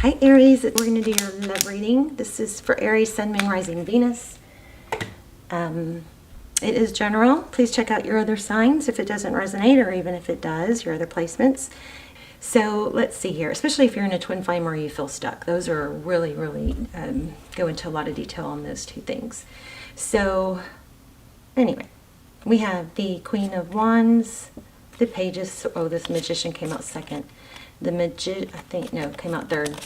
Hi Aries, we're going to do your love reading. This is for Aries, Sun, Moon, Rising, Venus. It is general. Please check out your other signs if it doesn't resonate, or even if it does, your other placements. So let's see here, especially if you're in a twin flame or you feel stuck. Those are really go into a lot of detail on those two things. So anyway, we have the Queen of Wands, the Pages. Oh, this Magician came out second. Came out third.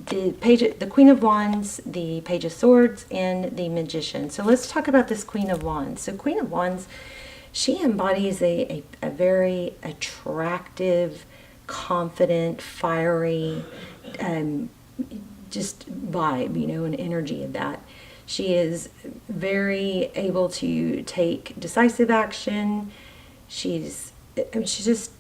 The Queen of Wands, the Page of Swords, and the Magician. So let's talk about this Queen of Wands. So Queen of Wands, she embodies a very attractive, confident, fiery, just vibe, an energy of that. She is very able to take decisive action. She's just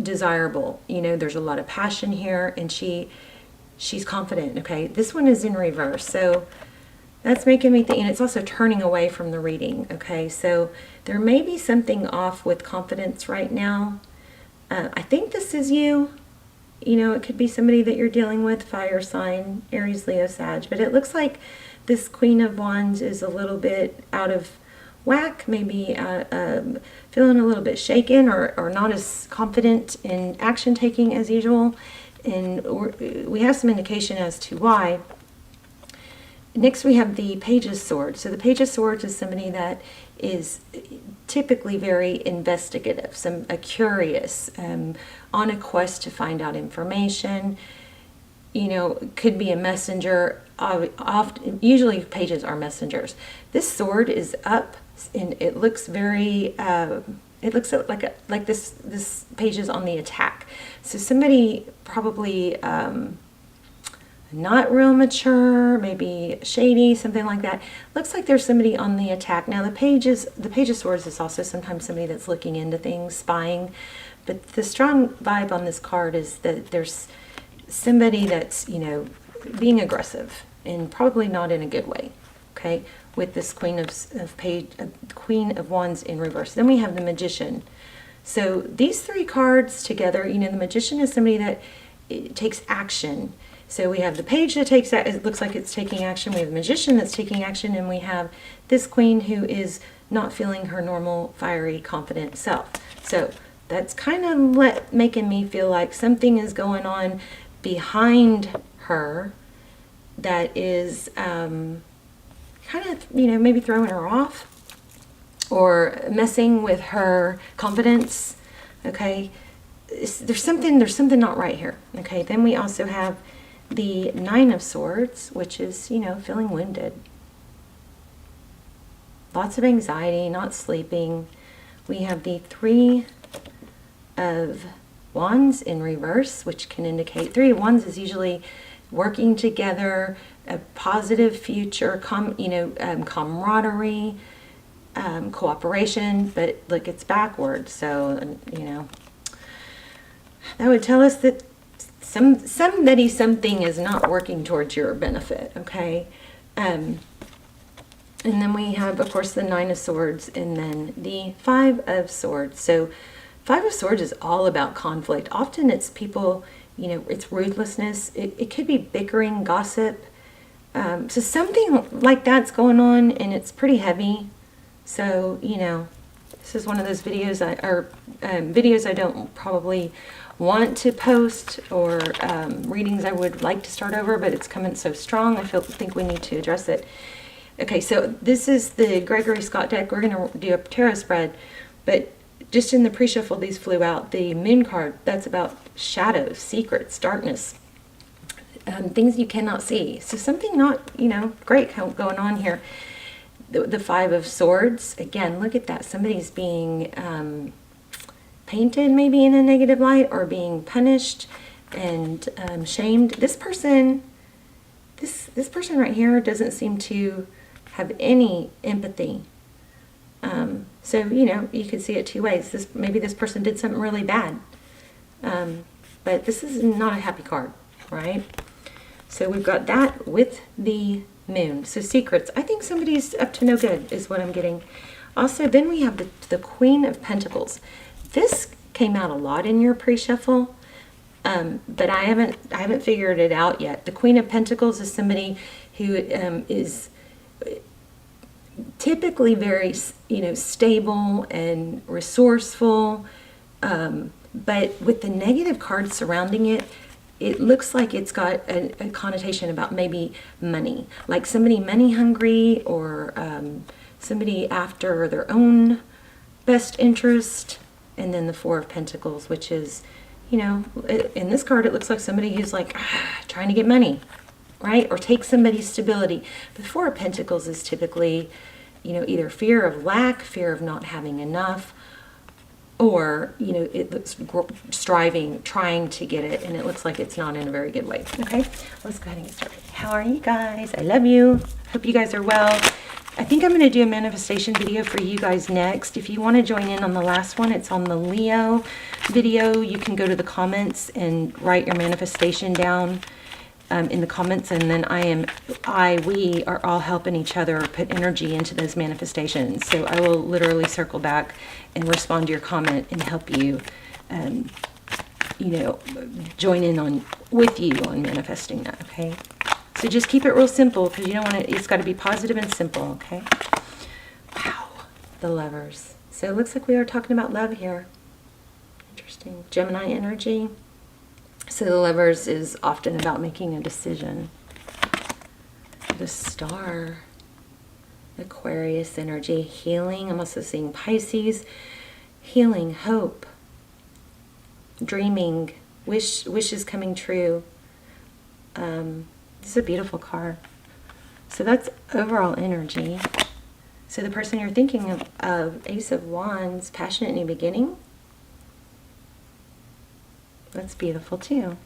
desirable. There's a lot of passion here, and she's confident. Okay, this one is in reverse, so that's making me think, and it's also turning away from the reading. Okay, so there may be something off with confidence right now. I think this is you. It could be somebody that you're dealing with, fire sign, Aries, Leo, Sag, but it looks like this Queen of Wands is a little bit out of whack, maybe feeling a little bit shaken, or not as confident in action taking as usual. And we have some indication as to why. Next we have the Page of Swords. So the Page of Swords is somebody that is typically very investigative, curious, on a quest to find out information. Could be a messenger. Usually pages are messengers. This sword is up, and it looks very it looks like this page is on the attack. So somebody probably not real mature, maybe shady, something like that. Looks like there's somebody on the attack. Now the Page of Swords is also sometimes somebody that's looking into things, spying. But the strong vibe on this card is that there's somebody that's being aggressive, and probably not in a good way. Okay, with this Queen of Wands in reverse. Then we have the Magician. So these three cards together, the Magician is somebody that takes action. So we have the Page that takes that, it looks like it's taking action. We have the Magician that's taking action, and we have this Queen who is not feeling her normal, fiery, confident self. So that's kind of making me feel like something is going on behind her that is kind of, maybe throwing her off or messing with her confidence. Okay, there's something not right here. Okay, then we also have the Nine of Swords, which is, feeling wounded. Lots of anxiety, not sleeping. We have the Three of Wands in reverse, which can indicate Three of Wands is usually working together, a positive future, camaraderie, cooperation. But look, it's backwards, so that would tell us that something is not working towards your benefit. Okay, and then we have, of course, the Nine of Swords, and then the Five of Swords. So Five of Swords is all about conflict. Often it's people, it's ruthlessness. It could be bickering, gossip. So something like that's going on, and it's pretty heavy. So, this is one of those videos videos I don't probably want to post, or readings I would like to start over, but it's coming so strong, I think we need to address it. Okay, so this is the Gregory Scott deck. We're going to do a tarot spread, but just in the pre-shuffle, these flew out. The Moon card, that's about shadows, secrets, darkness, things you cannot see. So something not, great going on here. The Five of Swords, again, look at that. Somebody's being painted maybe in a negative light, or being punished and shamed. This person right here doesn't seem to have any empathy. So, you could see it two ways. Maybe this person did something really bad. But this is not a happy card, right? So we've got that with the Moon. So secrets. I think somebody's up to no good is what I'm getting. Also, then we have the Queen of Pentacles. This came out a lot in your pre-shuffle. But I haven't figured it out yet. The Queen of Pentacles is somebody who is typically very, stable and resourceful. But with the negative cards surrounding it, it looks like it's got a connotation about maybe money, like somebody money hungry, or somebody after their own best interest. And then the Four of Pentacles, which is, in this card, it looks like somebody who's like trying to get money, right? Or take somebody's stability. The Four of Pentacles is typically, either fear of lack, fear of not having enough, or, it looks striving, trying to get it, and it looks like it's not in a very good way. Okay, let's go ahead and get started. How are you guys? I love you. Hope you guys are well. I think I'm going to do a manifestation video for you guys next. If you want to join in on the last one, it's on the Leo video. You can go to the comments and write your manifestation down in the comments, and then we are all helping each other put energy into those manifestations. So I will literally circle back and respond to your comment and help you, join in with you on manifesting that, okay? So just keep it real simple, because you don't want it's got to be positive and simple, okay? Wow, the Lovers. So it looks like we are talking about love here. Interesting. Gemini energy. So the Lovers is often about making a decision. The Star. Aquarius energy. Healing. I'm also seeing Pisces. Healing, hope, dreaming, wishes coming true. This is a beautiful card. So that's overall energy. So the person you're thinking of, Ace of Wands, passionate new beginning. That's beautiful too.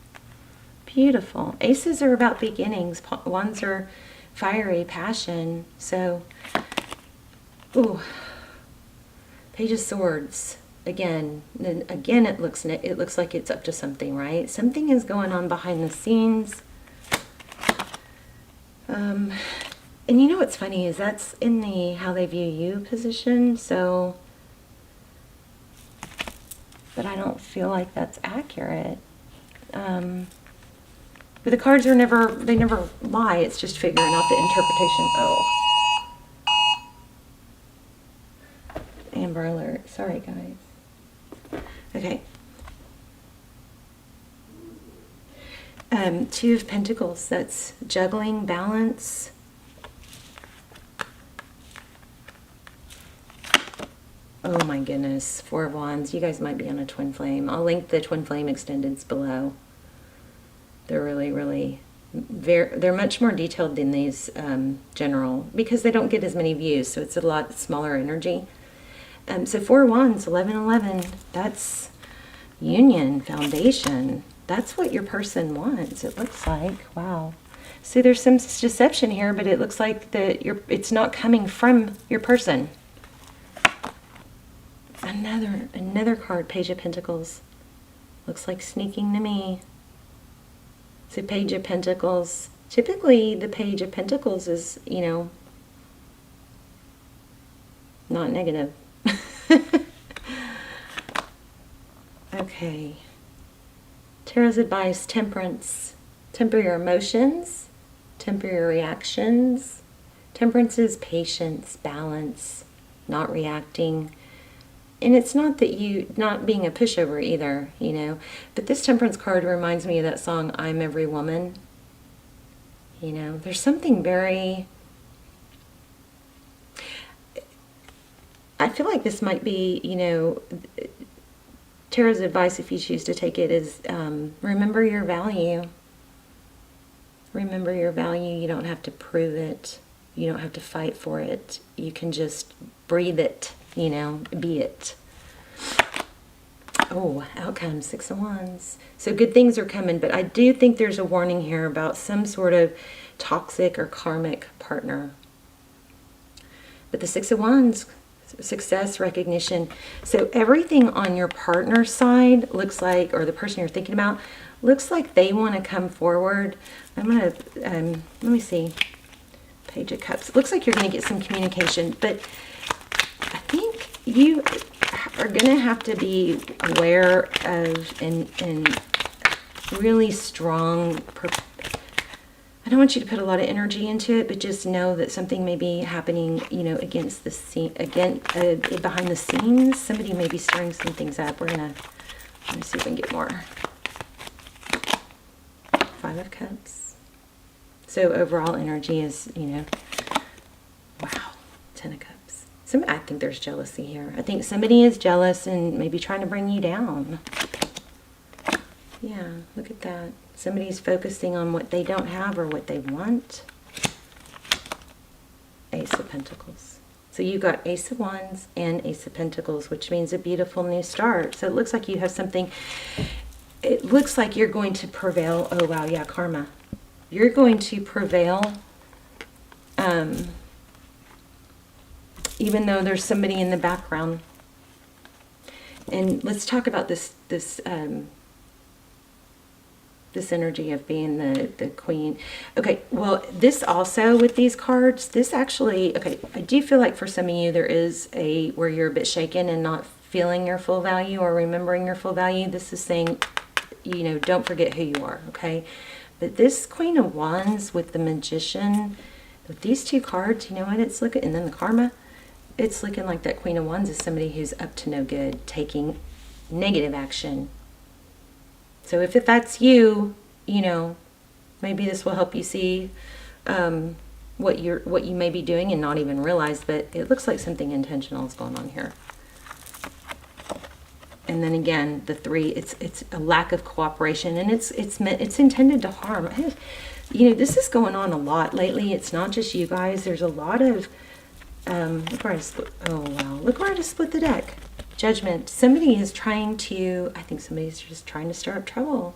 Beautiful. Aces are about beginnings. Wands are fiery, passion. So, ooh. Page of Swords. Again, it looks like it's up to something, right? Something is going on behind the scenes. And you know what's funny is that's in the how they view you position, so, but I don't feel like that's accurate. But the cards they never lie. It's just figuring out the interpretation. Oh. Amber alert. Sorry, guys. Okay. Two of Pentacles. That's juggling, balance. Oh my goodness. Four of Wands. You guys might be on a twin flame. I'll link the twin flame extendeds below. They're really they're much more detailed than these general, because they don't get as many views, so it's a lot smaller energy. So Four of Wands, 11-11, that's union, foundation. That's what your person wants, it looks like. Wow. So there's some deception here, but it looks like it's not coming from your person. Another card, Page of Pentacles. Looks like sneaking to me. So Page of Pentacles. Typically, the Page of Pentacles is, not negative. Okay. Tarot's advice, temperance. Temper your emotions. Temper your reactions. Temperance is patience, balance, not reacting. And it's not that not being a pushover either, But this temperance card reminds me of that song, I'm Every Woman. There's something very... I feel like this might be, Tarot's advice, if you choose to take it, is remember your value. Remember your value. You don't have to prove it. You don't have to fight for it. You can just breathe it, be it. Oh, outcome, Six of Wands. So good things are coming, but I do think there's a warning here about some sort of toxic or karmic partner. But the Six of Wands, success, recognition. So everything on your partner's side looks like, or the person you're thinking about, looks like they want to come forward. I'm going to, let me see. Page of Cups. It looks like you're going to get some communication, but I think you are going to have to be aware of and really strong. I don't want you to put a lot of energy into it, but just know that something may be happening, you know, against the scene, behind the scenes. Somebody may be stirring some things up. Let me see if we can get more. 5 of Cups. So overall energy is, you know, wow, 10 of Cups. I think there's jealousy here. I think somebody is jealous and maybe trying to bring you down. Yeah, look at that. Somebody's focusing on what they don't have or what they want. Ace of Pentacles. So you got Ace of Wands and Ace of Pentacles, which means a beautiful new start. So it looks like you have something. It looks like you're going to prevail. Oh, wow, yeah, karma. You're going to prevail. Even though there's somebody in the background. And let's talk about this energy of being the queen. Okay, well, this also with these cards, this actually, okay, I do feel like for some of you there is where you're a bit shaken and not feeling your full value or remembering your full value. This is saying, you know, don't forget who you are, okay? But this Queen of Wands with the Magician, with these two cards, you know what it's looking, and then the Karma, it's looking like that Queen of Wands is somebody who's up to no good, taking negative action. So if that's you, you know, maybe this will help you see what you may be doing and not even realize, but it looks like something intentional is going on here. And then again, the 3, it's a lack of cooperation, and it's intended to harm. You know, this is going on a lot lately. It's not just you guys. There's a lot of look where I split. Oh wow! Look where I just split the deck. Judgment. Somebody is trying to. I think somebody's just trying to stir up trouble.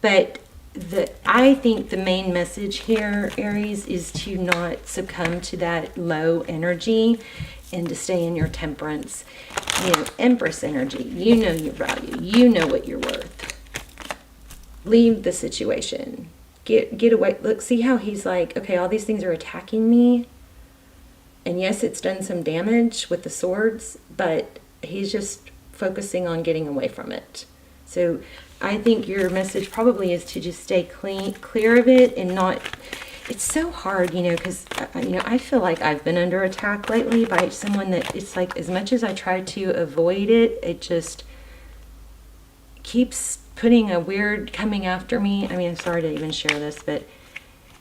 But I think the main message here, Aries, is to not succumb to that low energy and to stay in your temperance. You know, Empress energy. You know your value. You know what you're worth. Leave the situation. Get away. Look, see how he's like, okay, all these things are attacking me. And yes, it's done some damage with the swords, but he's just focusing on getting away from it. So I think your message probably is to just stay clear of it and not. It's so hard, you know, because, you know, I feel like I've been under attack lately by someone that it's like, as much as I try to avoid it, it just keeps putting a weird coming after me. I mean, I'm sorry to even share this, but,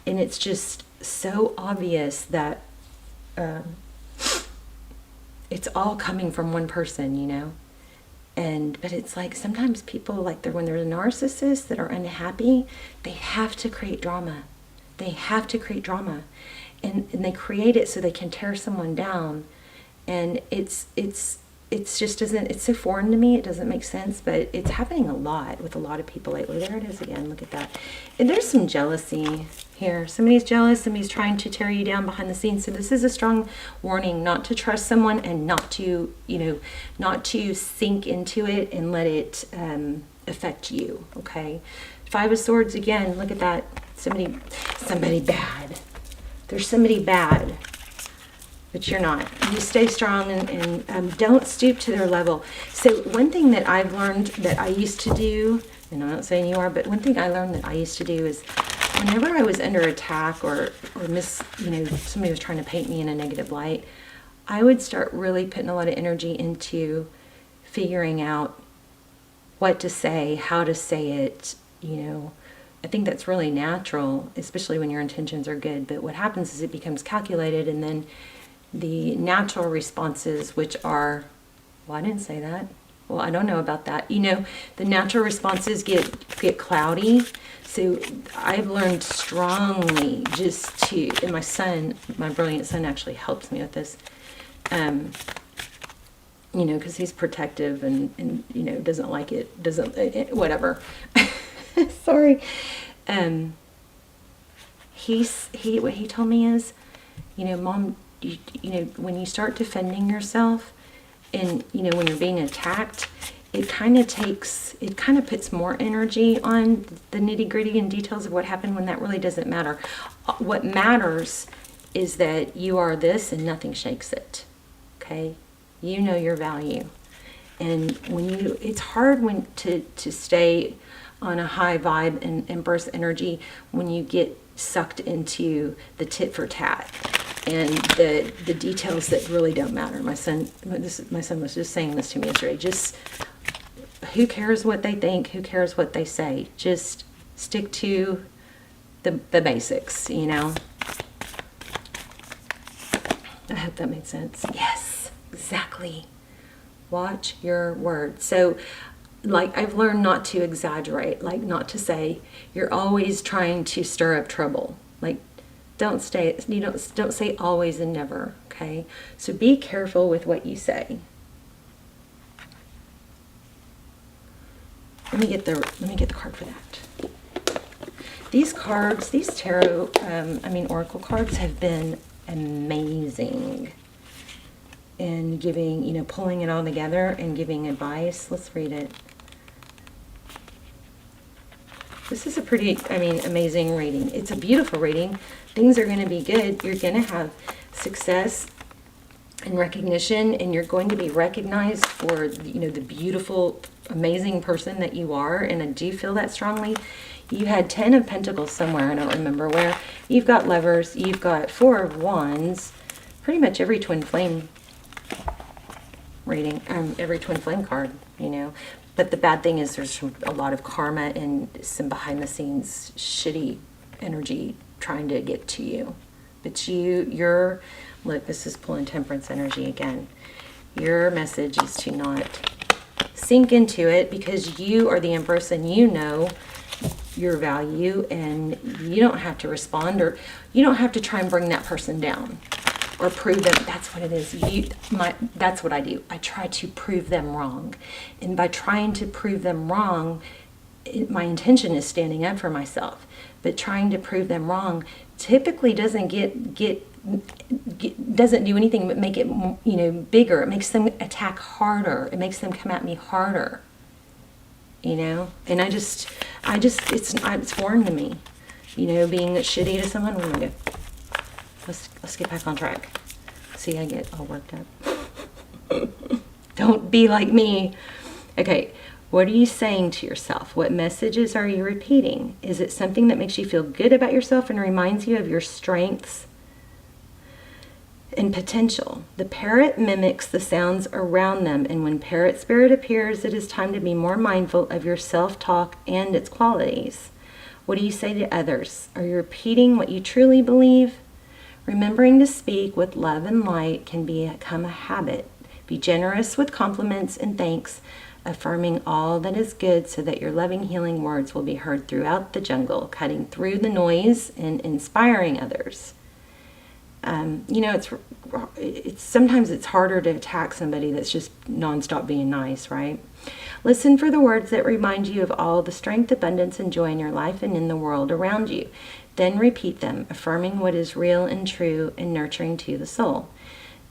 and it's just so obvious that it's all coming from one person, you know. But it's like sometimes people, like when they're narcissists that are unhappy, they have to create drama. They have to create drama, and they create it so they can tear someone down. And it's just doesn't, it's so foreign to me. It doesn't make sense, but it's happening a lot with a lot of people lately. There it is again. Look at that. And there's some jealousy here. Somebody's jealous. Somebody's trying to tear you down behind the scenes. So this is a strong warning not to trust someone and not to, you know, not to sink into it and let it affect you. Okay. 5 of Swords again. Look at that. Somebody bad. There's somebody bad. But you're not. You stay strong and don't stoop to their level. So one thing that I've learned that I used to do, and I'm not saying you are, but one thing I learned that I used to do is whenever I was under attack or you know, somebody was trying to paint me in a negative light, I would start really putting a lot of energy into figuring out what to say, how to say it, you know. I think that's really natural, especially when your intentions are good. But what happens is it becomes calculated, and then the natural responses, which are, well, I didn't say that. Well, I don't know about that. You know, the natural responses get cloudy. So I've learned strongly just to, and my son, my brilliant son actually helps me with this, you know, because he's protective and, you know, doesn't like it, whatever. Sorry. What he told me is, you know, Mom, you know, when you start defending yourself and, you know, when you're being attacked, it kind of puts more energy on the nitty gritty and details of what happened when that really doesn't matter. What matters is that you are this and nothing shakes it. Okay. You know your value. And it's hard to stay on a high vibe and burst energy when you get sucked into the tit for tat and the details that really don't matter. My son was just saying this to me yesterday. Just, who cares what they think? Who cares what they say? Just stick to the basics, you know? I hope that made sense. Yes, exactly. Watch your words. So, like, I've learned not to exaggerate, like not to say you're always trying to stir up trouble. Like, don't say always and never, okay? So be careful with what you say. Let me get the card for that. These cards, these tarot, oracle cards have been amazing in giving, pulling it all together and giving advice. Let's read it. This is a pretty, amazing reading. It's a beautiful reading. Things are going to be good. You're going to have success and recognition, and you're going to be recognized for, the beautiful, amazing person that you are. And I do feel that strongly. You had 10 of Pentacles somewhere, I don't remember where. You've got Lovers, you've got 4 of Wands, pretty much every twin flame reading, every twin flame card, But the bad thing is there's a lot of karma and some behind the scenes shitty energy trying to get to you. But look, this is pulling Temperance energy again. Your message is to not sink into it, because you are the Empress and you know your value, and you don't have to respond, or you don't have to try and bring that person down or prove them. That's what it is. That's what I do. I try to prove them wrong. And by trying to prove them wrong, my intention is standing up for myself. But trying to prove them wrong typically doesn't doesn't do anything but make it bigger. It makes them attack harder. It makes them come at me harder. And it's foreign to me, being shitty to someone. Oh my God. Let's get back on track. See, I get all worked up. Don't be like me. Okay, what are you saying to yourself? What messages are you repeating? Is it something that makes you feel good about yourself and reminds you of your strengths and potential? The parrot mimics the sounds around them, and when parrot spirit appears, it is time to be more mindful of your self-talk and its qualities. What do you say to others? Are you repeating what you truly believe? Remembering to speak with love and light can become a habit. Be generous with compliments and thanks, affirming all that is good so that your loving, healing words will be heard throughout the jungle, cutting through the noise and inspiring others. Sometimes it's harder to attack somebody that's just nonstop being nice, right? Listen for the words that remind you of all the strength, abundance, and joy in your life and in the world around you. Then repeat them, affirming what is real and true and nurturing to the soul.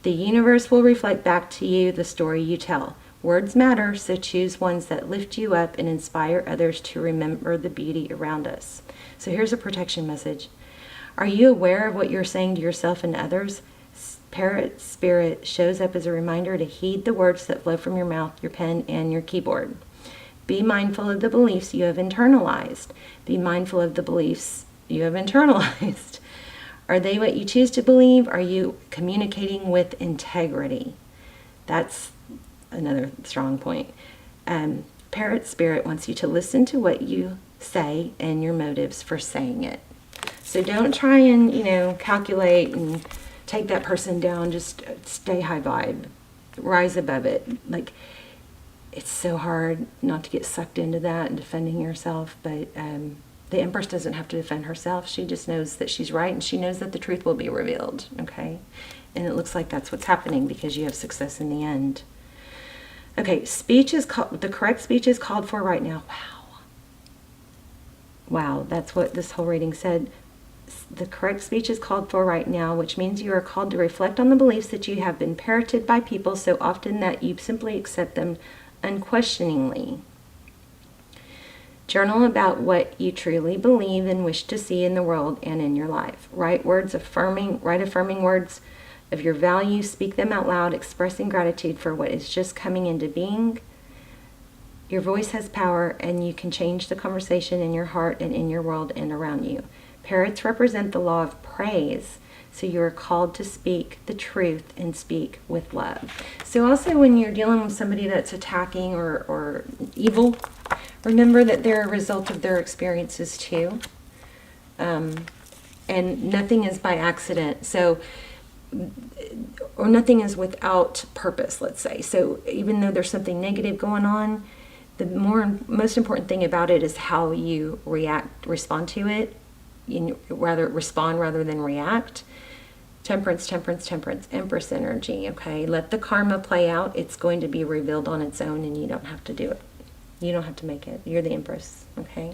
The universe will reflect back to you the story you tell. Words matter, so choose ones that lift you up and inspire others to remember the beauty around us. So here's a protection message. Are you aware of what you're saying to yourself and others? Parrot spirit shows up as a reminder to heed the words that flow from your mouth, your pen, and your keyboard. Be mindful of the beliefs you have internalized. Be mindful of the beliefs you have internalized. Are they what you choose to believe? Are you communicating with integrity? That's another strong point. Parrot spirit wants you to listen to what you say and your motives for saying it. So don't try and, calculate and take that person down. Just stay high vibe. Rise above it. Like, it's so hard not to get sucked into that and defending yourself. But the Empress doesn't have to defend herself. She just knows that she's right, and she knows that the truth will be revealed. Okay? And it looks like that's what's happening because you have success in the end. Okay, the correct speech is called for right now. Wow, that's what this whole reading said. The correct speech is called for right now, which means you are called to reflect on the beliefs that you have been parroted by people so often that you simply accept them unquestioningly. Journal about what you truly believe and wish to see in the world and in your life. Write affirming words of your values. Speak them out loud, expressing gratitude for what is just coming into being. Your voice has power, and you can change the conversation in your heart and in your world and around you. Parrots represent the law of praise, so you are called to speak the truth and speak with love. So also when you're dealing with somebody that's attacking or evil, remember that they're a result of their experiences too. And nothing is by accident. So, or nothing is without purpose, let's say. So even though there's something negative going on, the most important thing about it is how you respond to it. Respond rather than react. Temperance, temperance, temperance, Empress energy, okay? Let the karma play out. It's going to be revealed on its own, and you don't have to do it. You don't have to make it. You're the Empress, okay?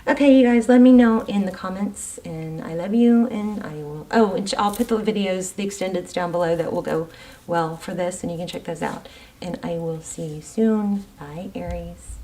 Okay, you guys, let me know in the comments, and I love you, and I will... Oh, and I'll put the videos, the extendeds down below that will go well for this, and you can check those out. And I will see you soon. Bye, Aries.